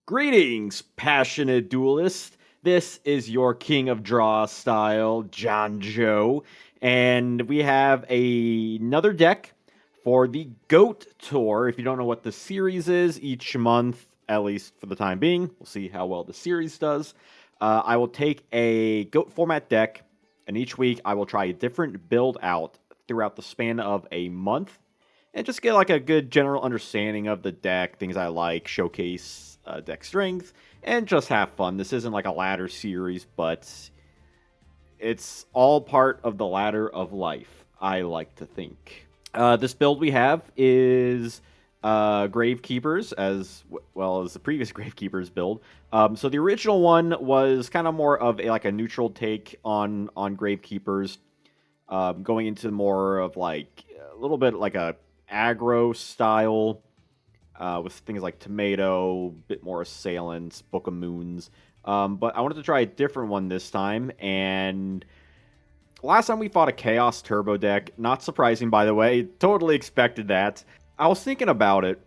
Greetings, passionate duelist. This is your King of Draw style, Janjo, and we have another deck for the GOAT Tour. If you don't know what the series is, each month, at least for the time being, we'll see how well the series does. I will take a GOAT format deck, and each week I will try a different build out throughout the span of a month and just get like a good general understanding of the deck, things I like, showcase deck strength, and just have fun. This isn't like a ladder series, but it's all part of the ladder of life, I like to think. This build we have is Gravekeepers, as well as the previous Gravekeepers build. So the original one was kind of more of a neutral take on Gravekeepers, going into more of like a little bit like a aggro style, with things like Tomato, a bit more Assailants, Book of Moons. But I wanted to try a different one this time, and last time we fought a Chaos Turbo deck. Not surprising, by the way. Totally expected that. I was thinking about it.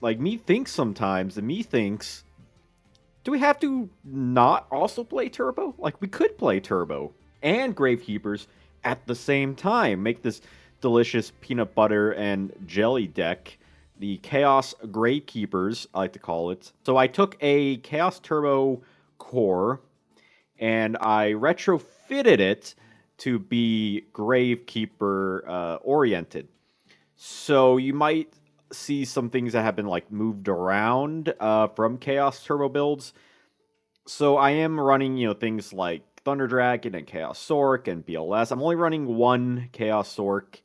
Like, me thinks sometimes, and me thinks, do we have to not also play Turbo? Like, we could play Turbo and Gravekeepers at the same time. Make this delicious peanut butter and jelly deck. The Chaos Gravekeepers, I like to call it. So I took a Chaos Turbo core, and I retrofitted it to be Gravekeeper oriented. So you might see some things that have been like moved around from Chaos Turbo builds. So I am running, things like Thunder Dragon and Chaos Sork and BLS. I'm only running one Chaos Sork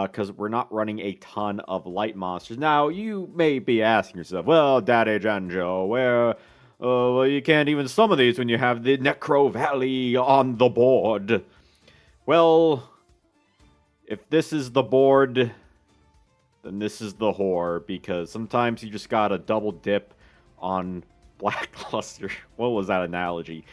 because we're not running a ton of light monsters. Now, you may be asking yourself, well, Daddy Janjo, well, you can't even summon these when you have the Necro Valley on the board. Well, if this is the board, then this is the whore, because sometimes you just gotta double dip on Blackluster. What was that analogy?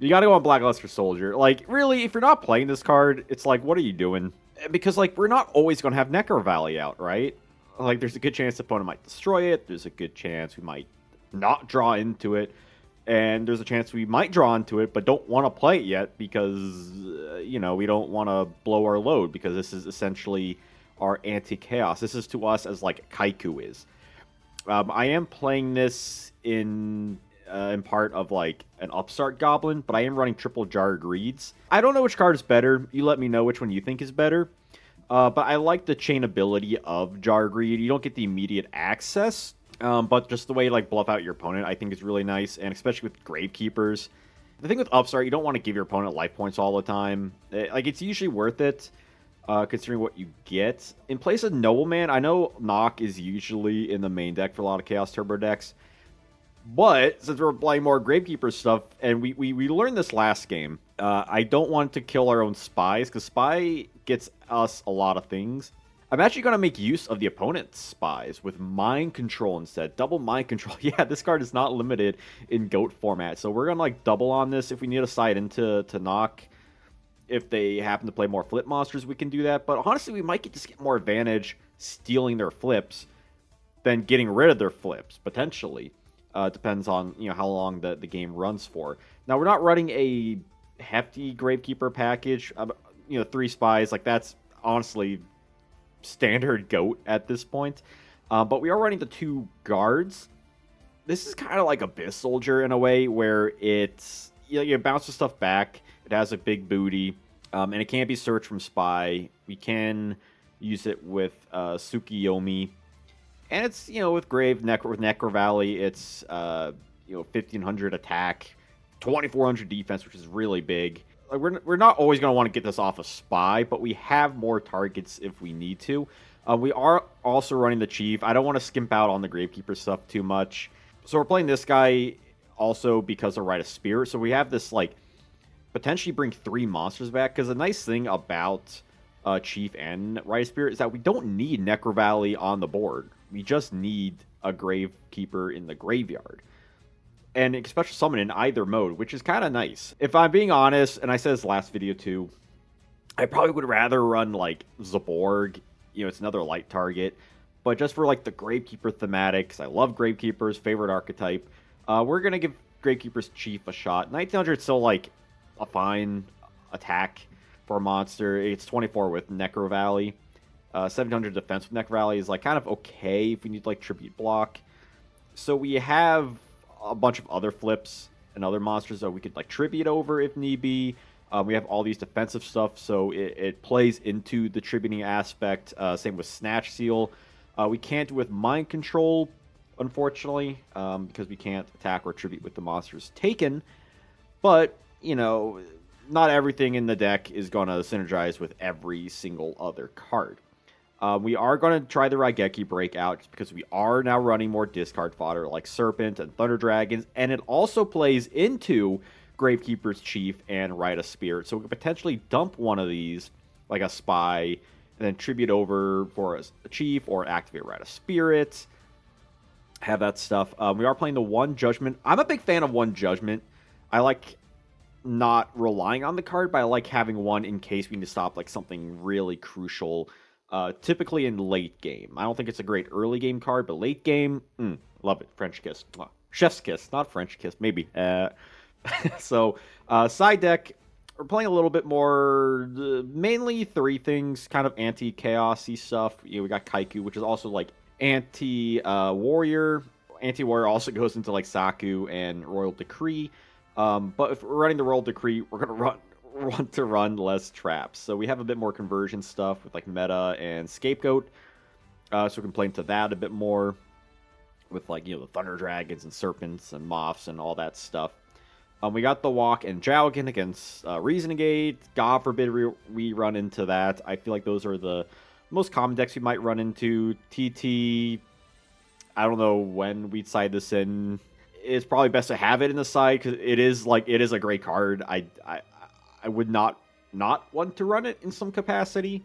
You gotta go on Blackluster Soldier. Like, really, if you're not playing this card, it's like, what are you doing? Because, like, we're not always gonna have Necro Valley out, right? Like, there's a good chance the opponent might destroy it. There's a good chance we might not draw into it. And there's a chance we might draw into it, but don't want to play it yet because, we don't want to blow our load, because this is essentially our anti-chaos. This is to us as, like, Kaiku is. I am playing this in part of, like, an Upstart Goblin, but I am running Triple Jar Greeds. I don't know which card is better. You let me know which one you think is better. But I like the chainability of Jar Greed. You don't get the immediate access, but just the way you, like, bluff out your opponent, I think is really nice, and especially with Gravekeepers. The thing with Upstart, you don't want to give your opponent life points all the time. It's usually worth it, considering what you get. In place of Nobleman, I know Knock is usually in the main deck for a lot of Chaos Turbo decks, but since we're playing more Gravekeeper stuff, and we learned this last game, I don't want to kill our own spies, because Spy gets us a lot of things. I'm actually going to make use of the opponent's spies with Mind Control instead. Double Mind Control. Yeah, this card is not limited in GOAT format, so we're going to, like, double on this. If we need a side into Knock, if they happen to play more flip monsters, we can do that. But honestly, we might just get more advantage stealing their flips than getting rid of their flips, potentially. Depends on, how long the game runs for. Now, we're not running a hefty Gravekeeper package. 3 spies, like, that's honestly standard GOAT at this point. But we are running the 2 guards. This is kind of like Abyss Soldier in a way, where it's, you bounce the stuff back. It has a big booty, and it can't be searched from Spy. We can use it with Tsukiyomi. And it's, with Necro Valley, it's, 1,500 attack, 2,400 defense, which is really big. Like, we're not always going to want to get this off a Spy, but we have more targets if we need to. We are also running the Chief. I don't want to skimp out on the Gravekeeper stuff too much. So we're playing this guy also because of Rite of Spirit. So we have this, like, potentially bring 3 monsters back. Because the nice thing about Chief and Rite of Spirit is that we don't need Necro Valley on the board. We just need a Gravekeeper in the graveyard. And especially summon in either mode, which is kind of nice. If I'm being honest, and I said this last video too, I probably would rather run, like, Zaborg. It's another light target. But just for, like, the Gravekeeper thematic, because I love Gravekeepers, favorite archetype, We're going to give Gravekeeper's Chief a shot. 1900 is still, like, a fine attack for a monster. It's 24 with Necro Valley. 700 defense with Necro Valley is, like, kind of okay if we need, like, Tribute Block. So we have a bunch of other flips and other monsters that we could, like, Tribute over if need be. We have all these defensive stuff, so it plays into the tributing aspect. Same with Snatch Seal. We can't do with Mind Control, unfortunately, because we can't attack or tribute with the monsters taken. But, you know, not everything in the deck is going to synergize with every single other card. We are going to try the Raigeki breakout just because we are now running more discard fodder like Serpent and Thunder Dragons, and it also plays into Gravekeeper's Chief and Rite of Spirit. So we could potentially dump one of these, like a Spy, and then tribute over for a Chief or activate Rite of Spirit. Have that stuff. We are playing the One Judgment. I'm a big fan of One Judgment. I like not relying on the card, but I like having one in case we need to stop like something really crucial. Typically in late game. I don't think it's a great early game card, but late game, love it. French kiss. Chef's kiss, not French kiss, maybe. So, side deck, we're playing a little bit more, mainly three things, kind of anti-chaosy stuff. You know, we got Kaiku, which is also like anti-warrior. Anti-warrior also goes into like Saku and Royal Decree. But if we're running the Royal Decree, we're going to want to run less traps. So we have a bit more conversion stuff with like Meta and Scapegoat. So we can play into that a bit more with like, you know, the Thunder Dragons and Serpents and Moths and all that stuff. We got the Walk and Jowgen against Reasonigate. God forbid we run into that. I feel like those are the most common decks we might run into. TT, I don't know when we'd side this in. It's probably best to have it in the side because it is a great card. I would not want to run it in some capacity.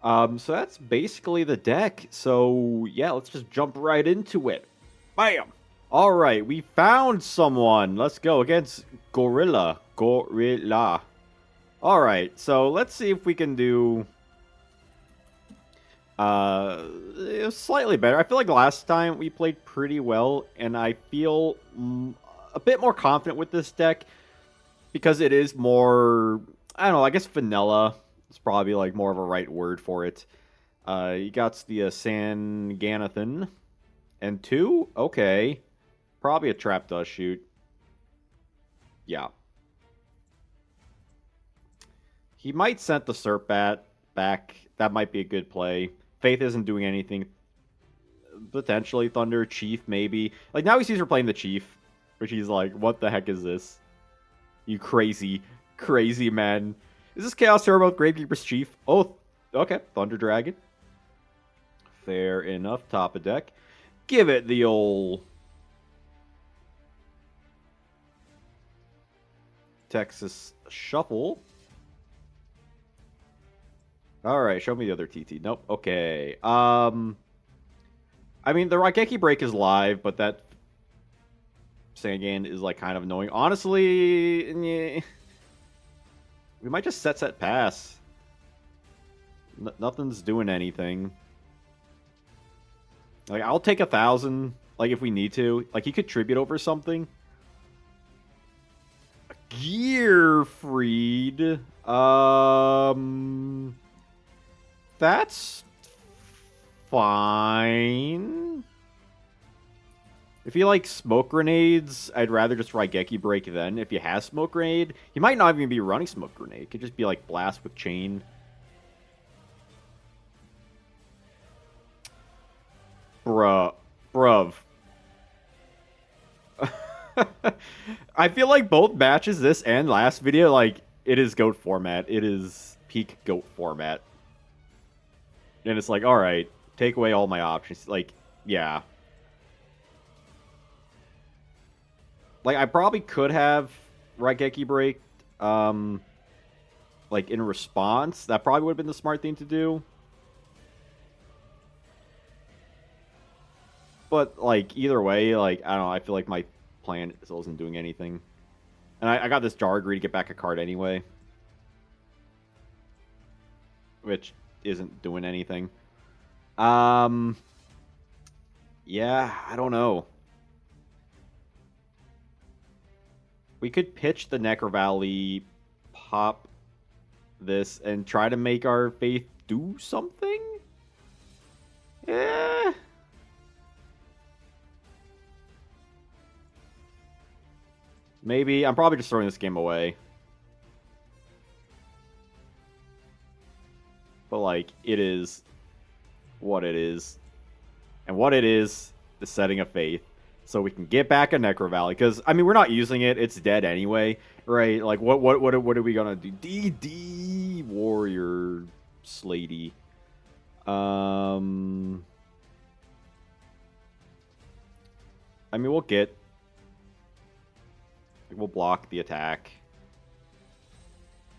So that's basically the deck. So yeah, let's just jump right into it. Bam! All right, we found someone. Let's go against Gorilla. All right, so let's see if we can do slightly better. I feel like last time we played pretty well, and I feel a bit more confident with this deck because it is more, I don't know, I guess vanilla is probably like more of a right word for it. You got the Sanganathan and 2? Okay. Probably a Trap Dust Shoot. Yeah. He might send the Serpat back. That might be a good play. Faith isn't doing anything. Potentially Thunder, Chief, maybe. Like, now he sees we're playing the Chief, which he's like, what the heck is this? You crazy, crazy man. Is this Chaos Turbo with Gravekeeper's Chief? Oh, okay. Thunder Dragon. Fair enough. Top of deck. Give it the old Texas Shuffle. Alright, show me the other TT. Nope. Okay. I mean, the Raigeki break is live, but that Sangan is, like, kind of annoying. Honestly, yeah, we might just set pass. Nothing's doing anything. Like, I'll take 1,000, like, if we need to. Like, he could tribute over something. Gearfried. That's fine. If he likes smoke grenades, I'd rather just Raigeki break then. If he has smoke grenade, he might not even be running smoke grenade. It could just be like blast with chain. Bruv. I feel like both matches, this and last video, like, it is GOAT format. It is peak GOAT format. And it's like, alright, take away all my options. Like, yeah. Like, I probably could have Raigeki break, like, in response. That probably would have been the smart thing to do. But, like, either way, like, I don't know, I feel like my plan still isn't doing anything. And I got this Jargree to get back a card anyway. Which isn't doing anything. Yeah, I don't know. We could pitch the Necro Valley, pop this, and try to make our faith do something? Yeah. Maybe. I'm probably just throwing this game away. But, like, it is what it is. And what it is the setting of faith. So we can get back a Necro Valley. Because, I mean, we're not using it. It's dead anyway. Right? Like, what are we going to do? DD Warrior Slady. I mean, we'll block the attack.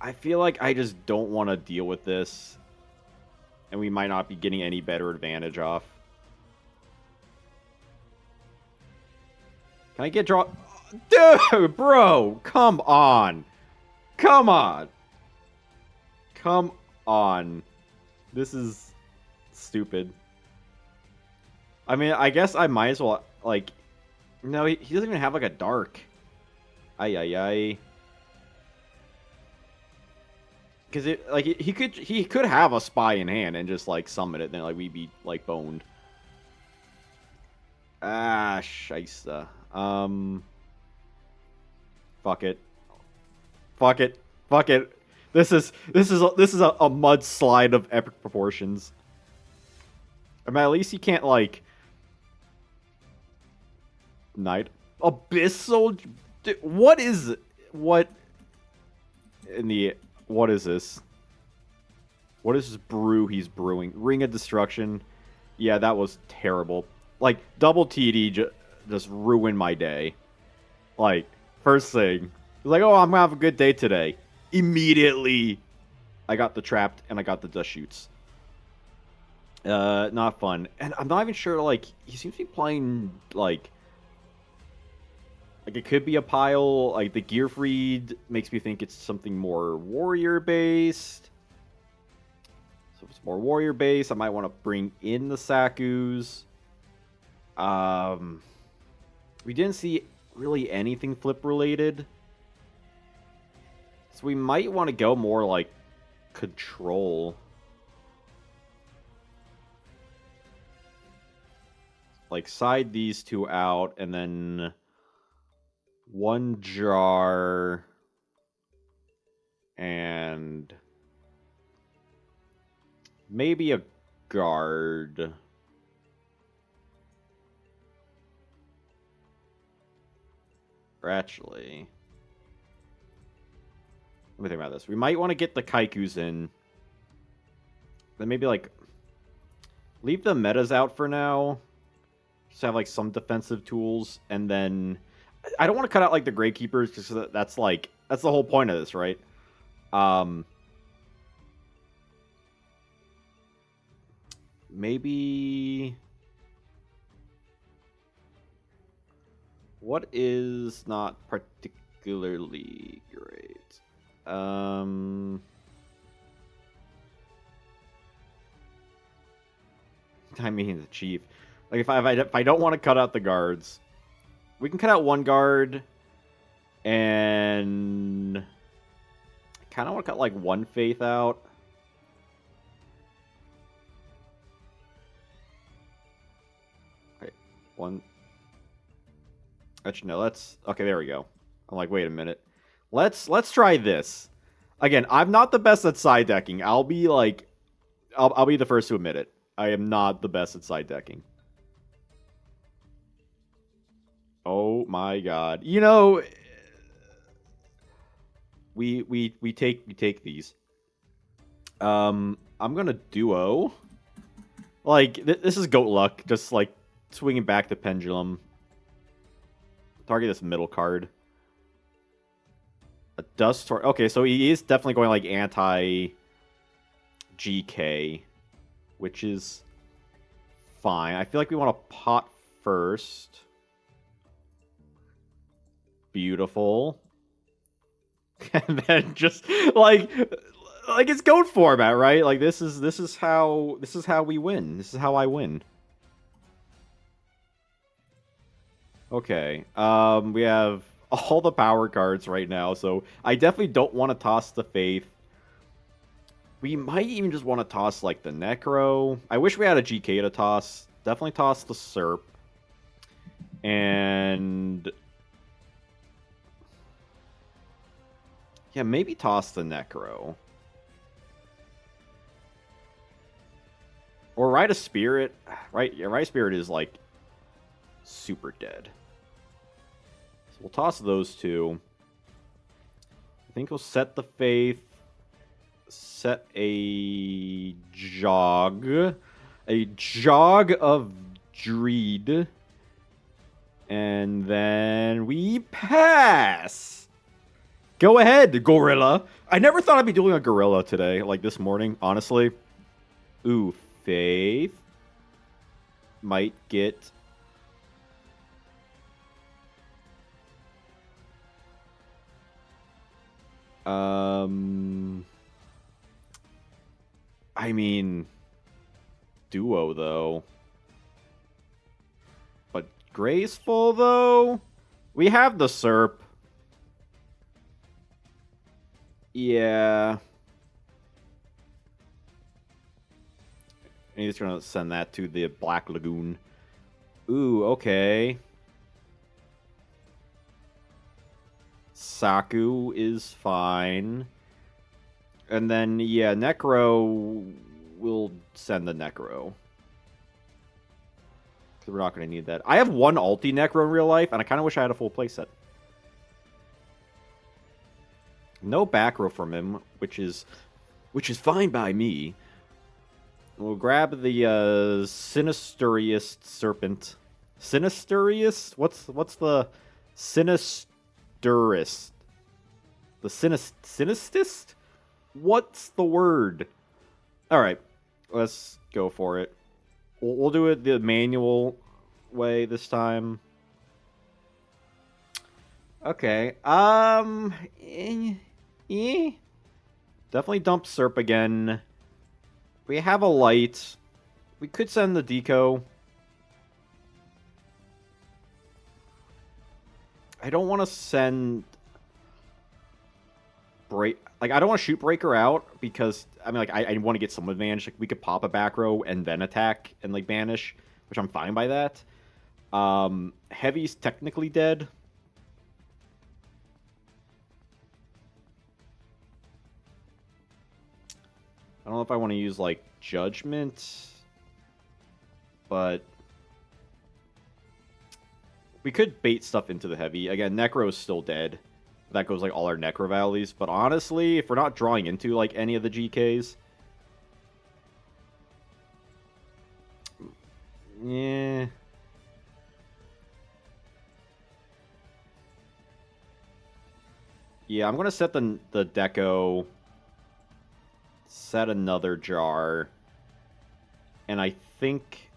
I feel like I just don't want to deal with this. And we might not be getting any better advantage off. Can I get draw? Dude, bro, come on. Come on. Come on. This is stupid. I mean, I guess I might as well, like... No, he doesn't even have, like, a dark. Ay, ay, ay. Because it, like, he could have a spy in hand and just, like, summon it, and then, like, we'd be, like, boned. Ah, scheisse. Fuck it. Fuck it. Fuck it. This is a mudslide of epic proportions. I mean, at least he can't, like... Night. Abyssal... What is... What... In the... What is this? What is this brew he's brewing? Ring of Destruction. Yeah, that was terrible. Like, double TD just ruined my day. Like, first thing. He's like, oh, I'm gonna have a good day today. Immediately, I got the trapped and I got the dust shoots. Not fun. And I'm not even sure, like, he seems to be playing, like it could be a pile. Like, the Gearfried makes me think it's something more warrior-based. So if it's more warrior-based, I might want to bring in the Sakus. We didn't see really anything flip-related. So we might want to go more, like, control. Like, side these two out, and then... one jar and maybe a guard. Or actually, let me think about this. We might want to get the Kaikus in. Then maybe, like, leave the metas out for now. Just have, like, some defensive tools, and then... I don't want to cut out, like, the Gravekeepers, because that's, like, that's the whole point of this, right? Maybe... What is not particularly great? I mean, the Chief. Like, if I don't want to cut out the guards... We can cut out one guard, and I kind of want to cut, like, one faith out. Okay, one. Actually, no, let's... Okay, there we go. I'm like, wait a minute. Let's try this. Again, I'm not the best at side decking. I'll be, like... I'll be the first to admit it. I am not the best at side decking. Oh my god. You know, we take these. I'm gonna duo. Like, this is goat luck, just, like, swinging back the pendulum. Target this middle card. A dust torch. Okay, so he is definitely going, like, anti GK, which is fine. I feel like we want to pot first. Beautiful. And then just like it's goat format, right? Like, this is how we win. This is how I win. Okay. We have all the power cards right now, so I definitely don't want to toss the Faith. We might even just want to toss, like, the Necro. I wish we had a GK to toss. Definitely toss the Serp. And... yeah, maybe toss the Necro. Or Rite of Spirit. Right, yeah, Rite of Spirit is, like, super dead. So we'll toss those two. I think we'll set the Faith. Set a Jog. A Jog of Dreed. And then we pass. Go ahead, Gorilla. I never thought I'd be doing a Gorilla today, like this morning, honestly. Ooh, Faith. Might get... I mean... Duo, though. But Graceful, though? We have the Serp. Yeah. And he's gonna send that to the Black Lagoon. Ooh, okay. Saku is fine. And then, yeah, Necro... we'll send the Necro. Because we're not going to need that. I have one ulti Necro in real life, and I kind of wish I had a full playset. No back row from him, which is fine by me. We'll grab the Sinisteriest Serpent. Sinisteriest? What's the Sinisterist? The Sinistist? What's the word? Alright, let's go for it. We'll do it the manual way this time. Okay, definitely dump Serp again. We have a light. We could send the Deco. I don't want to send... I don't want to shoot Breaker out because, I mean, like, I want to get some advantage. Like, we could pop a back row and then attack and, like, banish, which I'm fine by that. Heavy's technically dead. I don't know if I want to use, like, Judgment, but we could bait stuff into the Heavy. Again, Necro is still dead. That goes, like, all our Necro Valleys. But honestly, if we're not drawing into, like, any of the GKs... yeah... yeah, I'm going to set the Deco... set another jar... and I think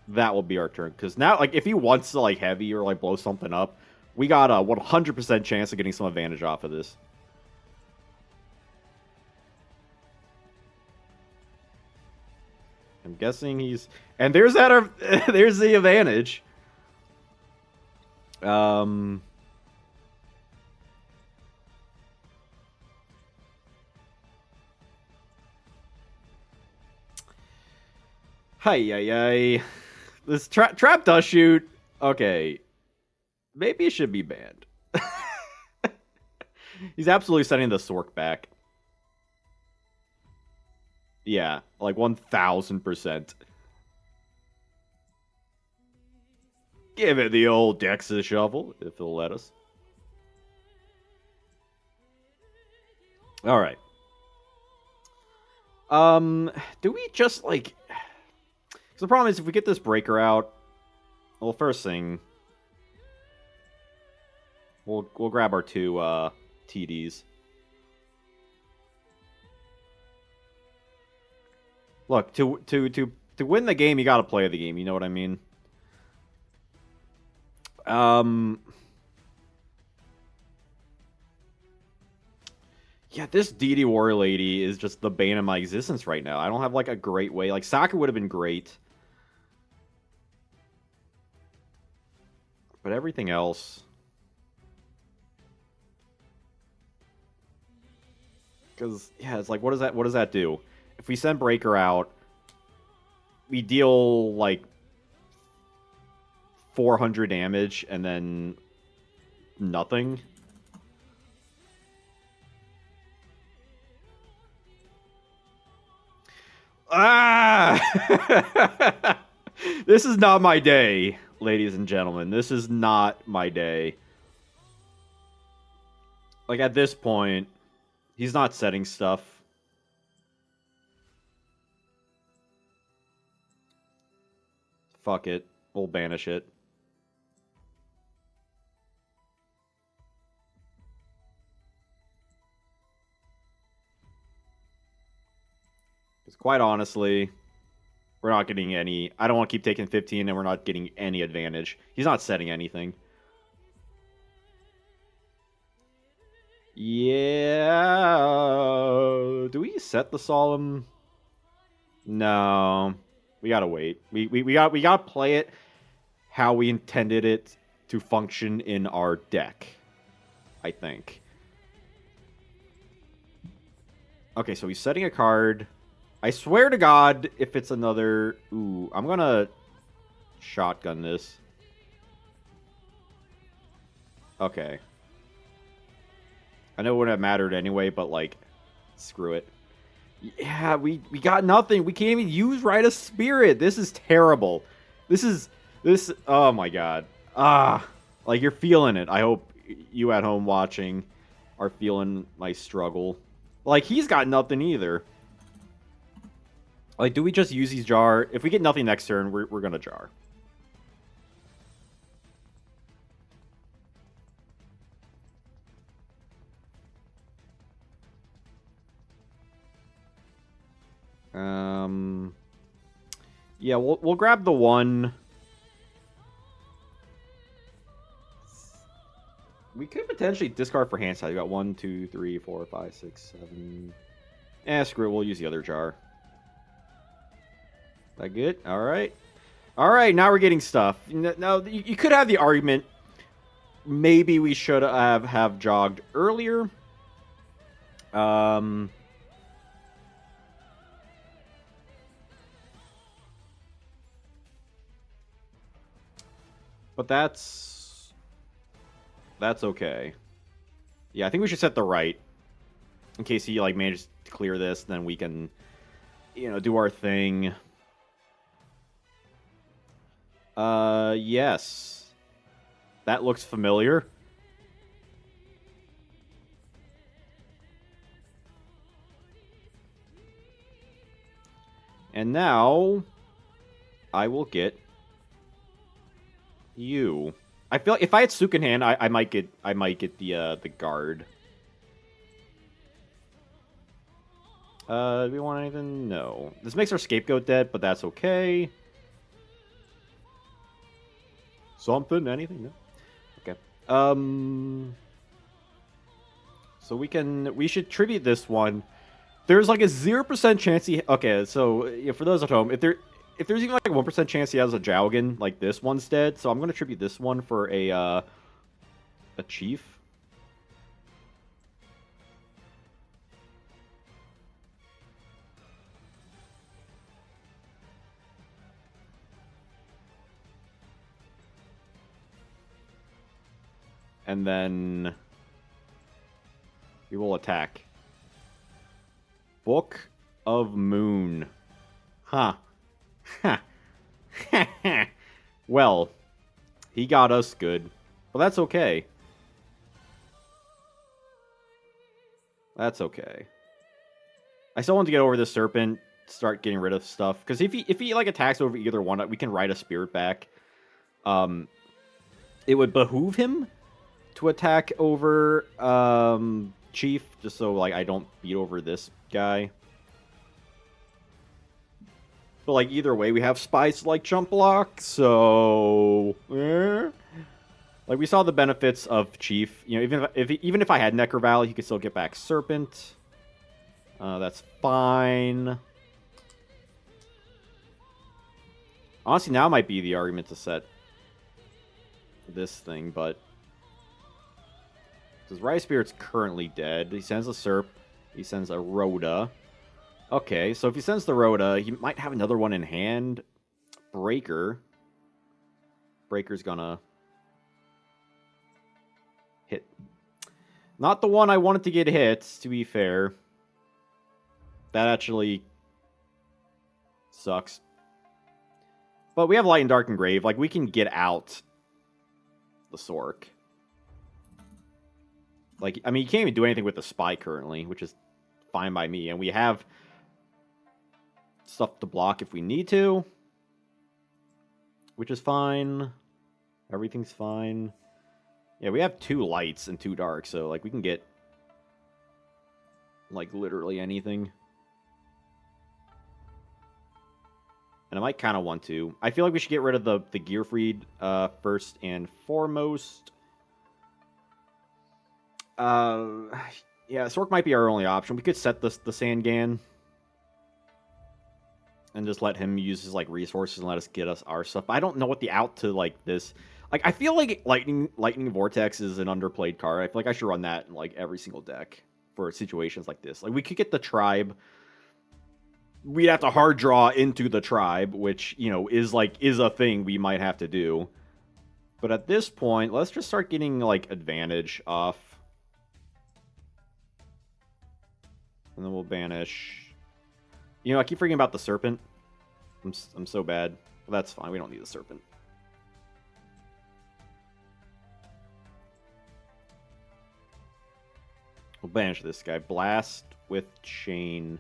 that will be our turn. Because now, like, if he wants to, like, heavy or, like, blow something up... we got a 100% chance of getting some advantage off of this. I'm guessing he's... and there's that... there's the advantage. Hi. This trap does shoot. Okay. Maybe it should be banned. He's absolutely sending the Sork back. Yeah, like 1000%. Give it the old Dex's shovel, if it'll let us. Alright. Do we just, like... because the problem is, if we get this Breaker out... well, first thing... we'll grab our two TDs. Look, to win the game, you gotta play the game. You know what I mean? Yeah, this DD Warrior Lady is just the bane of my existence right now. I don't have, like, a great way. Like, Soccer would have been great. But everything else... Because, yeah, it's like, what does that do? If we send Breaker out, we deal, like, 400 damage, and then nothing. Ah! This is not my day, ladies and gentlemen. This is not my day. Like, at this point, he's not setting stuff. Fuck it. We'll banish it. Because quite honestly, we're not getting any... I don't want to keep taking 15, and we're not getting any advantage. He's not setting anything. Yeah... Do we set the Solemn? No. We gotta wait. We gotta play it how we intended it to function in our deck, I think. Okay, so he's setting a card. I swear to God, if it's another... Ooh, I'm gonna shotgun this. Okay. I know it wouldn't have mattered anyway, but, like, screw it. Yeah, we got nothing. We can't even use Rite of Spirit. This is terrible. This... Oh, my God. Like, you're feeling it. I hope you at home watching are feeling my struggle. Like, he's got nothing either. Like, do we just use these jar? If we get nothing next turn, we're gonna jar. Yeah, we'll grab the one. We could potentially discard for hand size. We got 1, 2, 3, 4, 5, 6, 7. Screw it. We'll use the other jar. That good? All right. All right. Now we're getting stuff. Now you could have the argument. Maybe we should have jogged earlier. But that's okay. Yeah, I think we should set the right. In case he, like, manages to clear this, then we can, you know, do our thing. Yes. That looks familiar. And now I will get you. I feel like if I had Suk in hand, I might get the guard. Do we want anything? No. This makes our scapegoat dead, but that's okay. Something? Anything? No. Okay. So we should tribute this one. There's like a 0% chance he... Okay, so yeah, for those at home, if there's even like a 1% chance he has a Jowgen, like this one's dead, so I'm going to tribute this one for a chief. And then we will attack. Book of Moon. Huh. Well, he got us good. Well, that's okay. That's okay. I still want to get over this Serpent, start getting rid of stuff. Because if he like attacks over either one, we can ride a Spirit back. It would behoove him to attack over Chief, just so like I don't beat over this guy. But like either way, we have spies like jump block, so like we saw the benefits of Chief. You know, even if I had Necro Valley, he could still get back Serpent. That's fine. Honestly, now might be the argument to set this thing, but because Rice Spirit's currently dead, he sends a Serp. He sends a Rhoda. Okay, so if he sends the Rhoda, he might have another one in hand. Breaker. Breaker's gonna hit. Not the one I wanted to get hit, to be fair. That actually sucks. But we have Light and Dark and Grave. Like, we can get out the Sork. Like, I mean, you can't even do anything with the Spy currently, which is fine by me. And we have stuff to block if we need to, which is fine. Everything's fine. Yeah, we have 2 lights and 2 darks, so, like, we can get, like, literally anything. And I might kind of want to. I feel like we should get rid of the Gearfried first and foremost. Yeah, Sork might be our only option. We could set the Sangan and just let him use his, like, resources and let us get us our stuff. I don't know what the out to, like, this... Like, I feel like Lightning Vortex is an underplayed card. I feel like I should run that in, like, every single deck for situations like this. Like, we could get the Tribe. We'd have to hard draw into the Tribe, which, you know, is a thing we might have to do. But at this point, let's just start getting, like, advantage off. And then we'll banish. You know, I keep forgetting about the Serpent. I'm so bad. But that's fine. We don't need the Serpent. We'll banish this guy. Blast with Chain.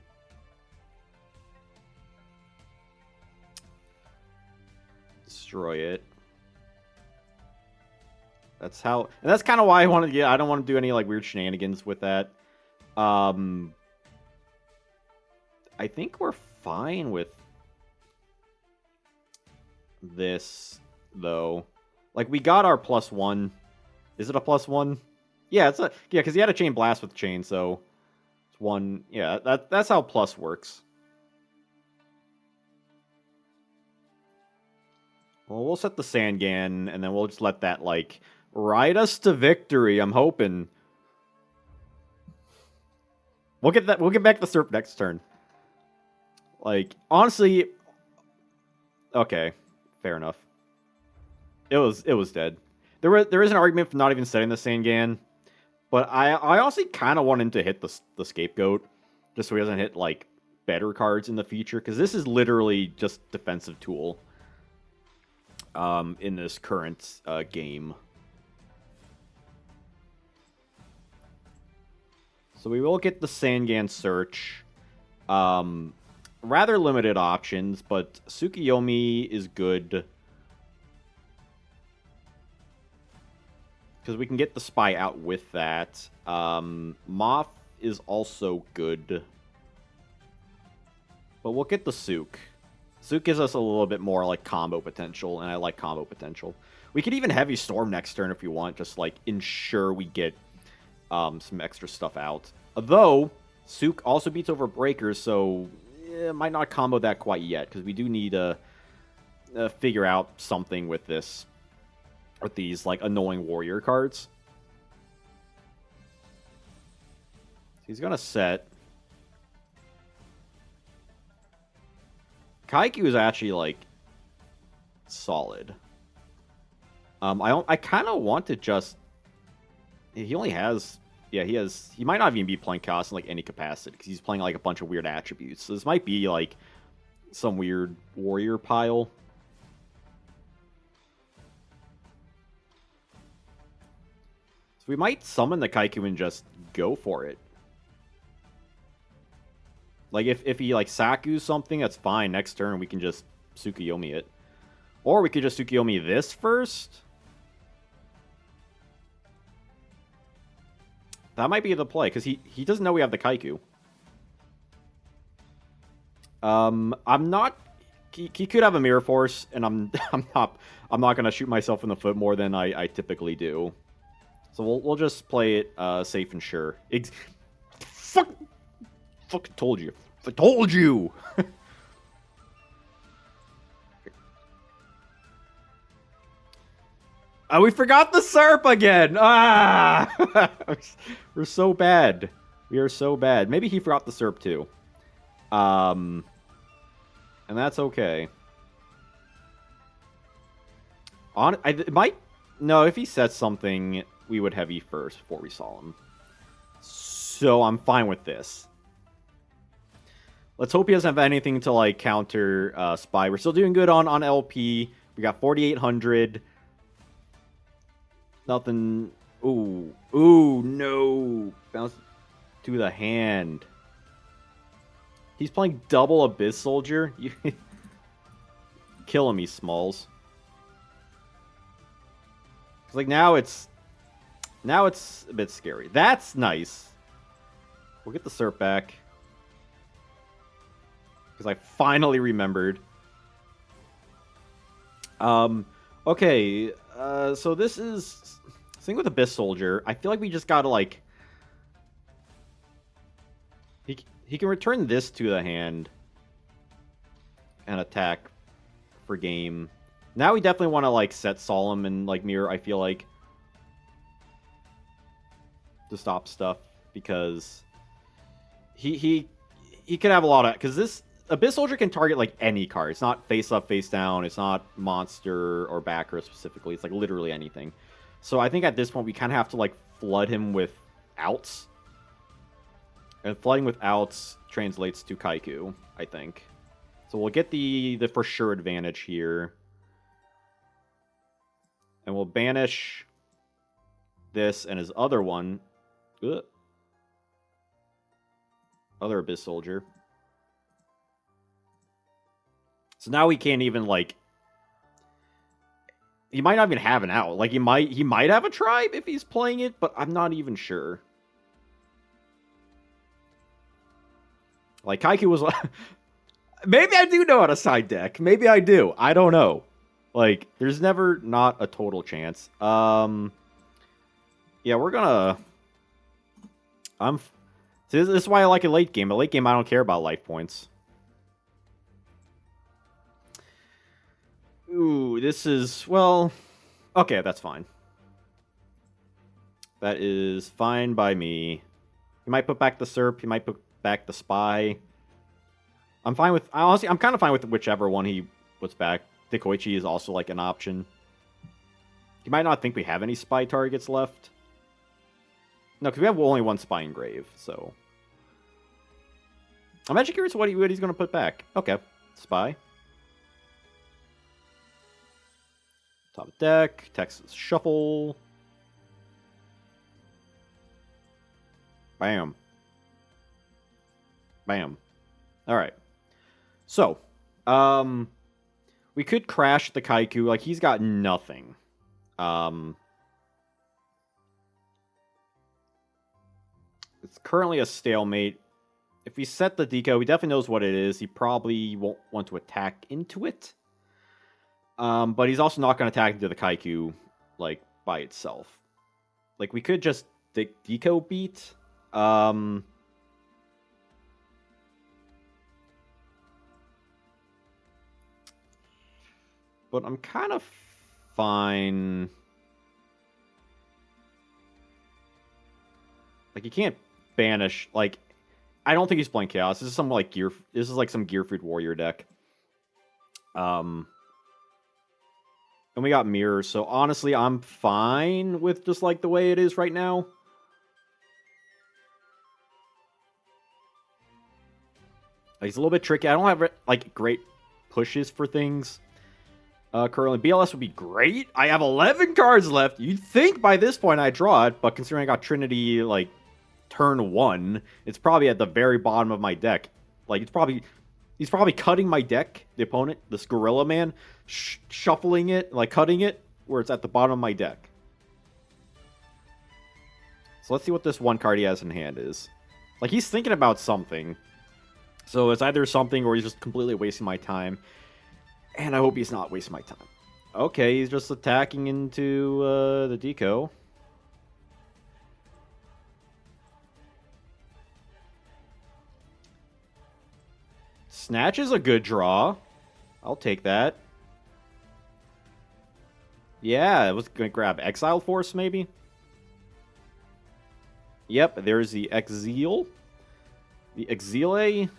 Destroy it. That's how... And that's kind of why I want to... Yeah, I don't want to do any, like, weird shenanigans with that. I think we're fine with this, though. Like, we got our +1. Is it a +1? Yeah, it's a... Yeah, because he had a Chain Blast with Chain, so... It's 1... Yeah, that's how plus works. Well, we'll set the Sangan, and then we'll just let that, like, ride us to victory, I'm hoping. We'll get back the Serp next turn. Like, honestly... Okay, fair enough. It was dead. There is an argument for not even setting the Sangan, but I honestly kind of want him to hit the Scapegoat, just so he doesn't hit, like, better cards in the future, because this is literally just defensive tool. In this current game. So we will get the Sangan Search. Rather limited options, but Tsukiyomi is good. Because we can get the Spy out with that. Moth is also good. But we'll get the Sook. Sook gives us a little bit more, like, combo potential, and I like combo potential. We could even Heavy Storm next turn if we want, just, like, ensure we get some extra stuff out. Though, Sook also beats over Breakers, so it might not combo that quite yet, because we do need to figure out something with this, with these, like, annoying warrior cards. He's going to set... Kaiku is actually, like, solid. I kind of want to just... He only has... Yeah, he might not even be playing Chaos in, like, any capacity, because he's playing, like, a bunch of weird attributes. So this might be, like, some weird warrior pile. So we might summon the Kaiku and just go for it. Like, if he, like, Saku's something, that's fine. Next turn, we can just Tsukiyomi it. Or we could just Tsukiyomi this first. That might be the play, because he doesn't know we have the Kaiku. I'm not... He could have a Mirror Force, and I'm not going to shoot myself in the foot more than I typically do. So we'll just play it safe and sure. Fucking told you. I told you! We forgot the Serp again! Ah! We're so bad. We are so bad. Maybe he forgot the SERP too. And that's okay. It might... No, if he said something, we would heavy first before we saw him. So I'm fine with this. Let's hope he doesn't have anything to, like, counter Spy. We're still doing good on LP. We got 4,800. Nothing... Ooh. Ooh, no. Bounce to the hand. He's playing double Abyss Soldier. Killing me, Smalls. Like, now it's a bit scary. That's nice. We'll get the SERP back. Because I finally remembered. Okay. So this is... Thing with Abyss Soldier, I feel like we just gotta, like... He can return this to the hand. And attack for game. Now we definitely want to, like, set Solemn and, like, Mirror, I feel like. To stop stuff. Because... He could have a lot of... Because this... Abyss Soldier can target, like, any card. It's not face up, face down. It's not monster or backer specifically. It's, like, literally anything. So I think at this point we kind of have to, like, flood him with outs. And flooding with outs translates to Kaiku, I think. So we'll get the for sure advantage here. And we'll banish this and his other one. Ugh. Other Abyss Soldier. So now we can't even, like... He might not even have an out. Like, he might have a tribe if he's playing it, but I'm not even sure. Like, Kaiku was... Maybe I do know how to side deck. Maybe I do. I don't know. Like, there's never not a total chance. Yeah, we're gonna... This is why I like a late game. A late game, I don't care about life points. Ooh, this is... Well... Okay, that's fine. That is fine by me. He might put back the SERP. He might put back the Spy. I'm fine with... Honestly, I'm kind of fine with whichever one he puts back. Dikoichi is also, like, an option. He might not think we have any Spy targets left. No, because we have only one Spy engrave, so... I'm actually curious what he's going to put back. Okay, Spy. Top of deck, Texas Shuffle. Bam. Bam. Alright. So, we could crash the Kaiku. Like, he's got nothing. It's currently a stalemate. If we set the deco, he definitely knows what it is. He probably won't want to attack into it. But he's also not going to attack into the Kaiku, like, by itself. Like, we could just deco beat. But I'm kind of fine. Like, you can't banish, like, I don't think he's playing Chaos. This is some, like, this is like some Gearfruit Warrior deck. And we got Mirrors, so honestly, I'm fine with just, like, the way it is right now. Like, it's a little bit tricky. I don't have, like, great pushes for things. Currently, BLS would be great. I have 11 cards left. You'd think by this point I'd draw it, but considering I got Trinity, like, turn 1, it's probably at the very bottom of my deck. Like, he's probably cutting my deck, the opponent, this Gorilla Man, shuffling it, like, cutting it, where it's at the bottom of my deck. So let's see what this one card he has in hand is. Like, he's thinking about something. So it's either something or he's just completely wasting my time. And I hope he's not wasting my time. Okay, he's just attacking into the deco. Snatch is a good draw. I'll take that. Yeah, I was going to grab Exile Force, maybe? Yep, there's the Exile. The Exile.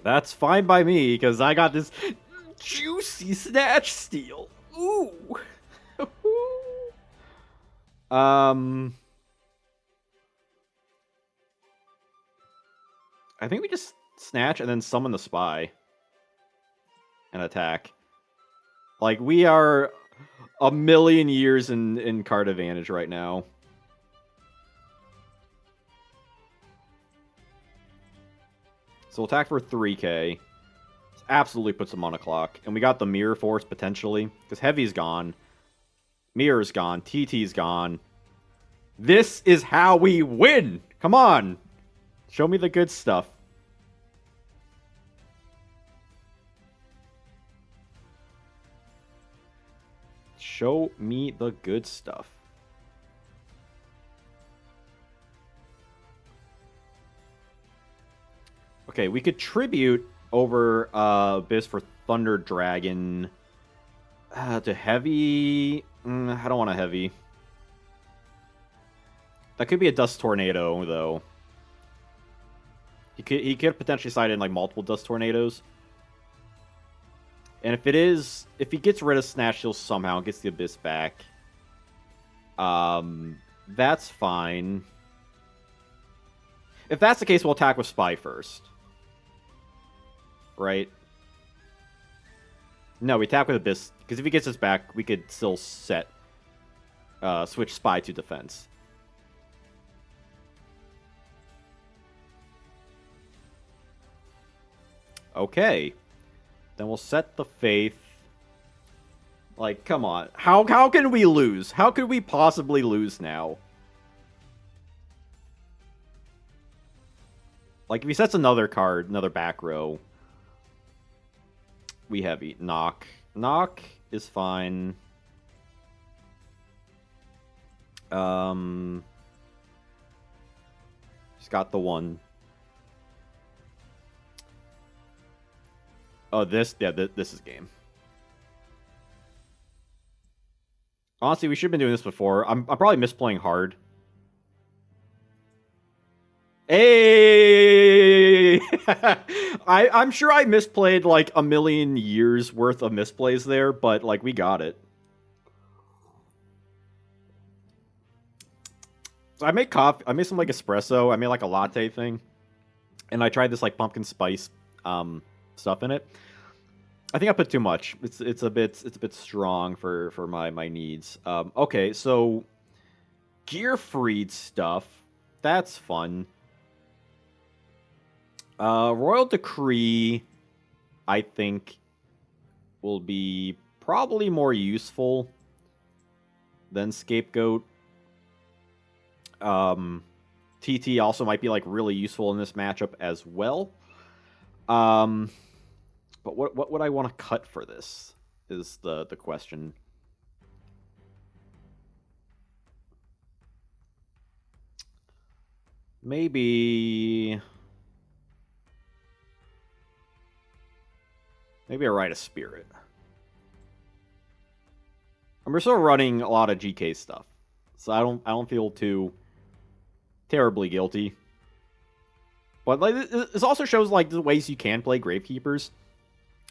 That's fine by me, because I got this juicy Snatch Steal. Ooh. I think we just Snatch and then summon the Spy. And attack. Like, we are a million years in card advantage right now. So we'll attack for 3k. Absolutely puts him on a clock. And we got the Mirror Force, potentially. Because Heavy's gone. Mirror's gone. TT's gone. This is how we win! Come on! Show me the good stuff. Show me the good stuff. Okay, we could tribute over Abyss for Thunder Dragon to Heavy. I don't want a Heavy. That could be a Dust Tornado, though. He could potentially side in like multiple Dust Tornadoes. And if he gets rid of Snatch Steal somehow and gets the Abyss back, that's fine. If that's the case, we'll attack with Spy first. Right? No, we attack with Abyss, because if he gets us back, we could still switch Spy to defense. Okay. Then we'll set the Faith. Like, come on. How can we lose? How could we possibly lose now? Like, if he sets another card, another back row, we Heavy. Knock. Knock is fine. He's got the one. Oh, this is game. Honestly, we should have been doing this before. I'm probably misplaying hard. Hey! I'm sure I misplayed like a million years worth of misplays there, but like we got it. So I made coffee. I made some like espresso. I made like a latte thing, and I tried this like pumpkin spice stuff in it. I think I put too much. It's a bit strong for my needs. Okay, so Gear Freed stuff. That's fun. Royal Decree, I think, will be probably more useful than Scapegoat. TT also might be like really useful in this matchup as well. But what would I want to cut for this is the question. Maybe a Rite of Spirit. And we're still running a lot of GK stuff, so I don't feel too terribly guilty. But like, this also shows like the ways you can play Gravekeepers,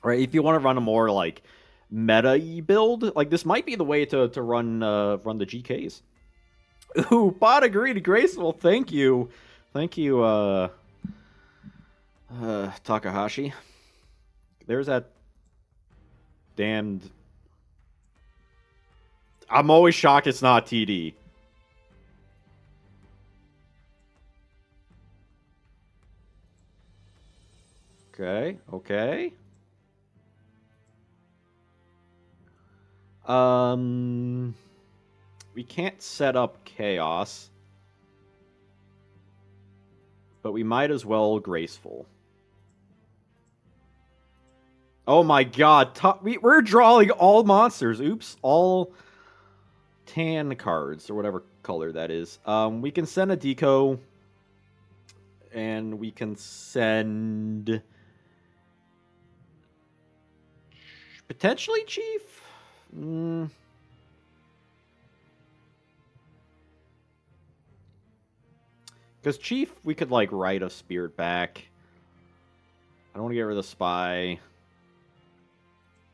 right? If you want to run a more like meta-y build, like this might be the way to run the GKs. Ooh, bot agreed, graceful. Thank you, Takahashi. There's that damned. I'm always shocked it's not TD. Okay. We can't set up Chaos, but we might as well Graceful. Oh my god, we're drawing all monsters. Oops, all tan cards, or whatever color that is. We can send a Deco, and we can send potentially Chief. Because Chief, we could, like, write a Spirit back. I don't want to get rid of the Spy.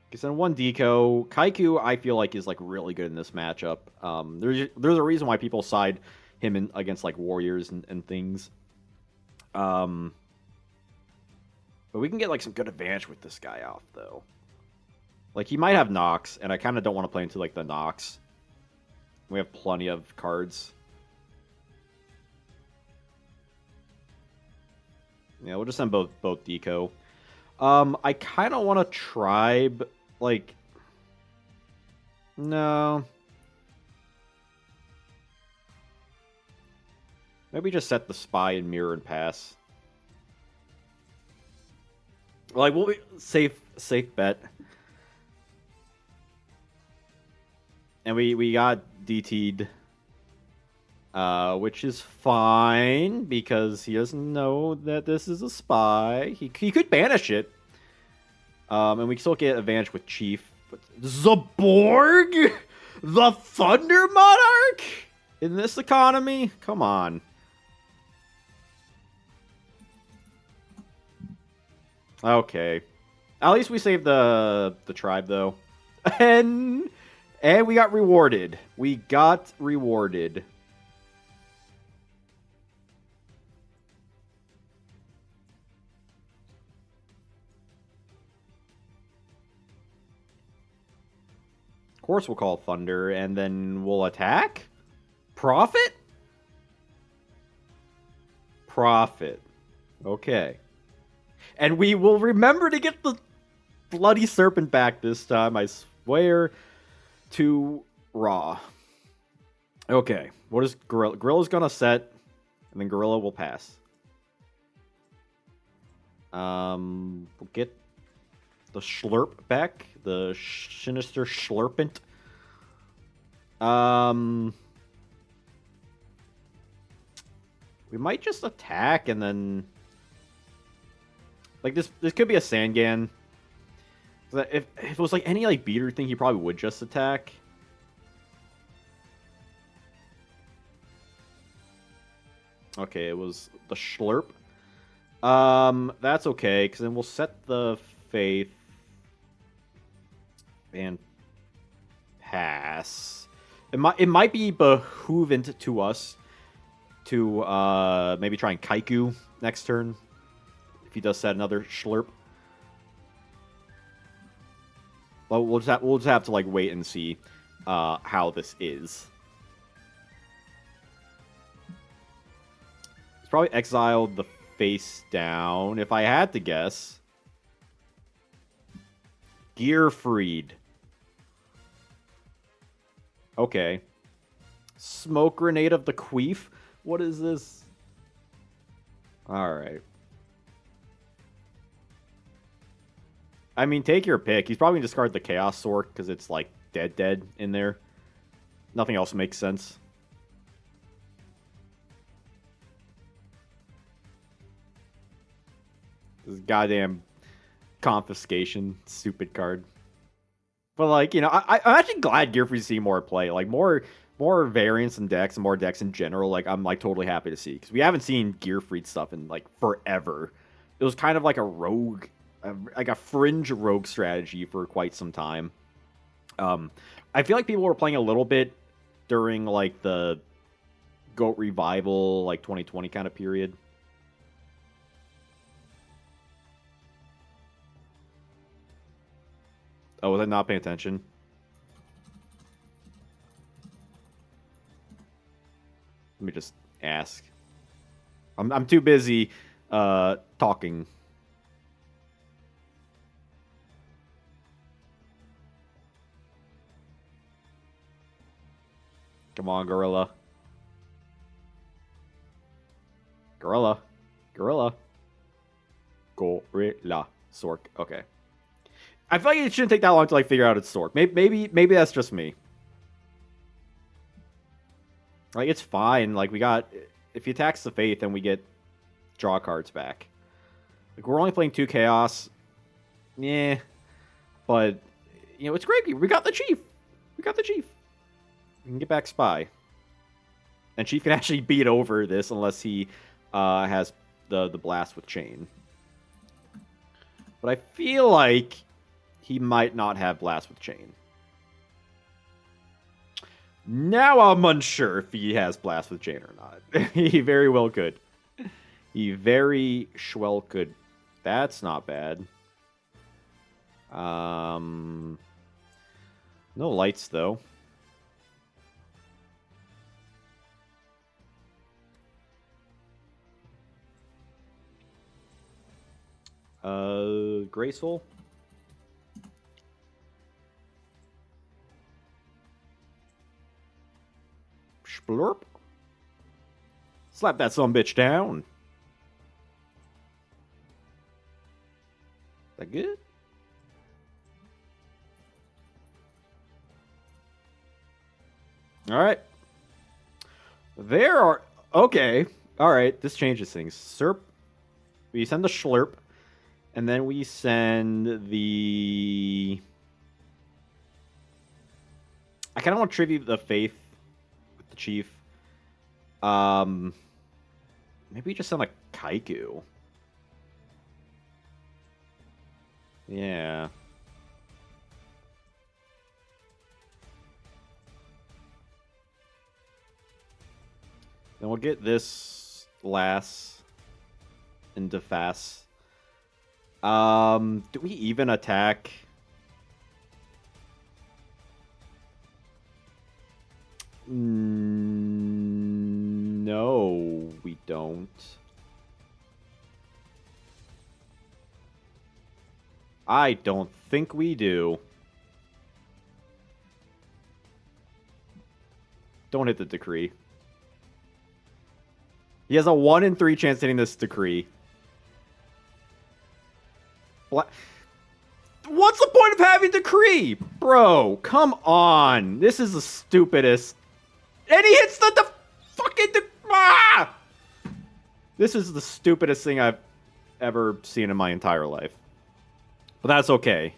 Because then one Deco. Kaiku, I feel like, is, like, really good in this matchup. There's a reason why people side him in against, like, Warriors and things. But we can get, like, some good advantage with this guy off, though. Like, he might have Nox, and I kind of don't want to play into, like, the Nox. We have plenty of cards. Yeah, we'll just send both Deco. I kind of want to Tribe, like... No. Maybe just set the Spy and Mirror and pass. Like, we'll be safe bet. And we got DT'd. Which is fine, because he doesn't know that this is a Spy. He could banish it. And we still get advantage with Chief. But Zaborg? The Thunder Monarch? In this economy? Come on. Okay. At least we saved the tribe, though. And we got rewarded. We got rewarded. Of course we'll call Thunder, and then we'll attack? Profit? Profit. Okay. And we will remember to get the Bloody Serpent back this time, I swear to Raw. Okay. What is Gorilla? Gorilla's gonna set, and then Gorilla will pass. We'll get the Schlurp back. The Sinister Schlurpent. We might just attack and then... Like, this could be a Sangan. If it was, like, any, like, beater thing, he probably would just attack. Okay, it was the Schlurp. That's okay, because then we'll set the Faith. And pass. It might be behoovent to us to maybe try and Kaiku next turn. If he does set another Schlurp. Well, we'll just have to like wait and see how this is. He's probably exiled the face down, if I had to guess. Gearfried. Okay. Smoke Grenade of the Queef? What is this? Alright. I mean, take your pick. He's probably going to discard the Chaos Sword because it's, like, dead in there. Nothing else makes sense. This goddamn confiscation. Stupid card. But, like, you know, I'm actually glad Gearfried's seeing more play. Like, more variants in decks and more decks in general. Like, I'm, like, totally happy to see. Because we haven't seen Gearfried stuff in, like, forever. It was kind of like a rogue... like a fringe rogue strategy for quite some time. I feel like people were playing a little bit during, like, the GOAT Revival, like, 2020 kind of period. Oh, was I not paying attention? Let me just ask. I'm too busy talking. Come on, Gorilla. Gorilla. Gorilla. Gorilla. Sork. Okay. I feel like it shouldn't take that long to like figure out its Sork. Maybe that's just me. Like, it's fine. Like, we got... If he attacks the Faith, then we get draw cards back. Like, we're only playing 2 Chaos. Yeah. But, you know, it's great. We got the Chief. We got the Chief. We can get back Spy. And Chief can actually beat over this unless he has the blast with chain. But I feel like he might not have blast with chain. Now I'm unsure if he has blast with chain or not. He very well could. He very well could. That's not bad. No lights though. Graceful. Splurp. Slap that sumbitch down. Is that good? All right. There are... Okay. All right. This changes things. Serp. We send the Schlurp. And then we send the... I kind of want to tribute the Faith with the Chief. Maybe just send a Kaiku. Yeah. Then we'll get this last into fast. Do we even attack? No, we don't. I don't think we do. Don't hit the decree. He has a 1 in 3 chance hitting this decree. What's the point of having decree? Bro, come on. This is the stupidest. And he hits the fucking... This is the stupidest thing I've ever seen in my entire life. But that's okay.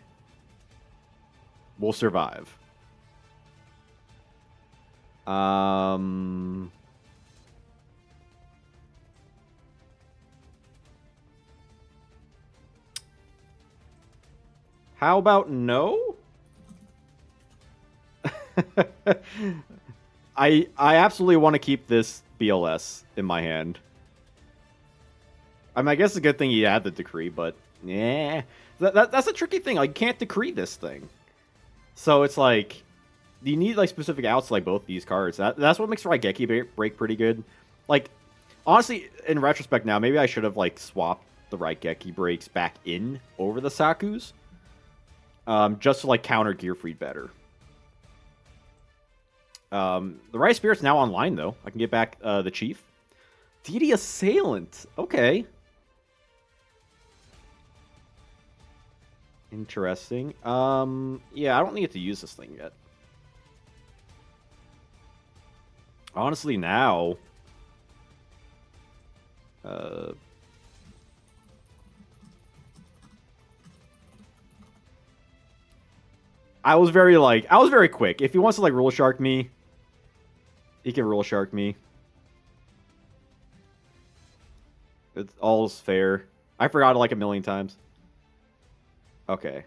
We'll survive. How about no? I absolutely want to keep this BLS in my hand. I mean, I guess it's a good thing you had the decree, but yeah, that's a tricky thing. Like, you can't decree this thing, so it's like you need like specific outs to, like, both these cards. That's what makes Raigeki break pretty good. Like, honestly, in retrospect now, maybe I should have like swapped the Raigeki breaks back in over the Sakus. Just to like counter Gearfried better. The Rice Spirit's now online though. I can get back the Chief. Deity Assailant. Okay. Interesting. Yeah, I don't need to use this thing yet. Honestly, now. I was very quick. If he wants to like Rule Shark me, he can Rule Shark me. It's all's fair. I forgot it like a million times. Okay.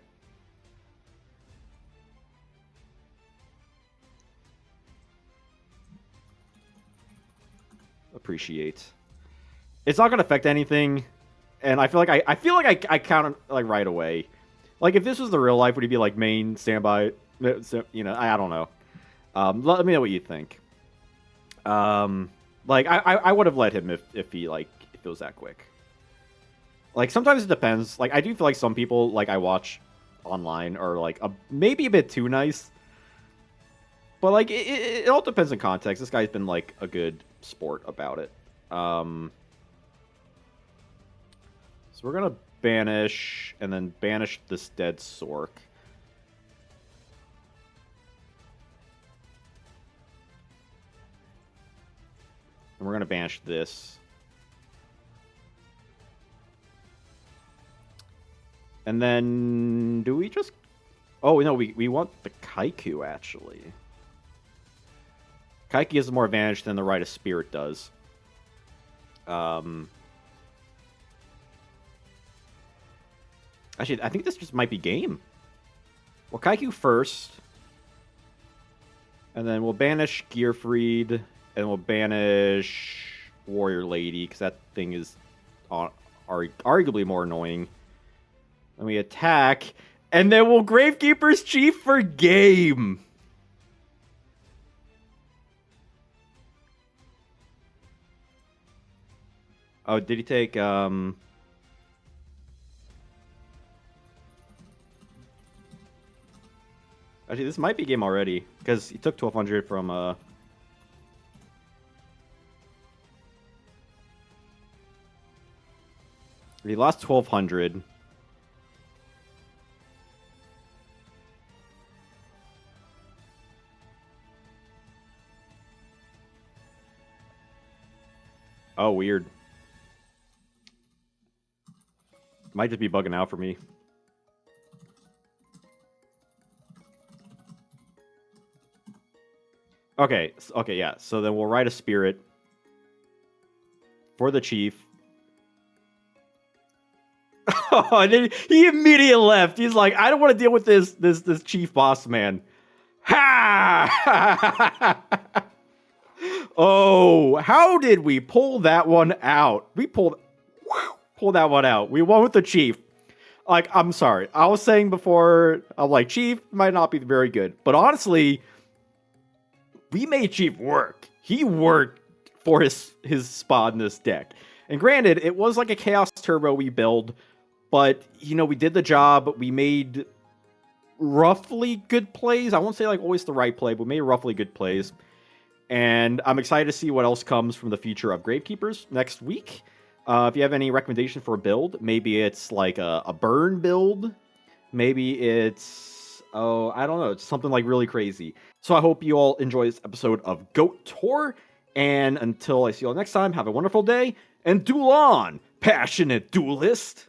Appreciate. It's not gonna affect anything, and I feel like I count like right away. Like, if this was the real life, would he be like main standby? You know, I don't know. Let me know what you think. Like I would have let him if it was that quick. Like, sometimes it depends. Like, I do feel like some people like I watch online are like maybe a bit too nice. But like it all depends on context. This guy's been like a good sport about it. So we're gonna banish and then banish this dead Sork. And we're gonna banish this. And then do we just... Oh, no, we want the Kaiku, actually. Kaiki gives more advantage than the Rite of Spirit does. Actually, I think this just might be game. Well, Kaiku first. And then we'll banish Gearfried. And we'll banish Warrior Lady, because that thing is arguably more annoying. Then we attack. And then we'll Gravekeeper's Chief for game. Oh, did he take... Actually, this might be game already, because he took 1200 from... He lost 1200. Oh, weird. Might just be bugging out for me. Okay, yeah. So then we'll write a spirit for the chief. And then he immediately left. He's like, I don't want to deal with this chief boss man. Ha! Oh, how did we pull that one out? We pulled that one out. We won with the chief. Like, I'm sorry. I was saying before, I'm like, Chief might not be very good. But honestly, we made Chief work. He worked for his spot in this deck. And granted, it was like a Chaos Turbo we build. But, you know, we did the job. We made roughly good plays. I won't say like always the right play, but we made roughly good plays. And I'm excited to see what else comes from the future of Gravekeepers next week. If you have any recommendation for a build, maybe it's like a burn build. Maybe it's, I don't know, it's something like really crazy. So I hope you all enjoy this episode of Goat Tour. And until I see you all next time, have a wonderful day and duel on, passionate duelist.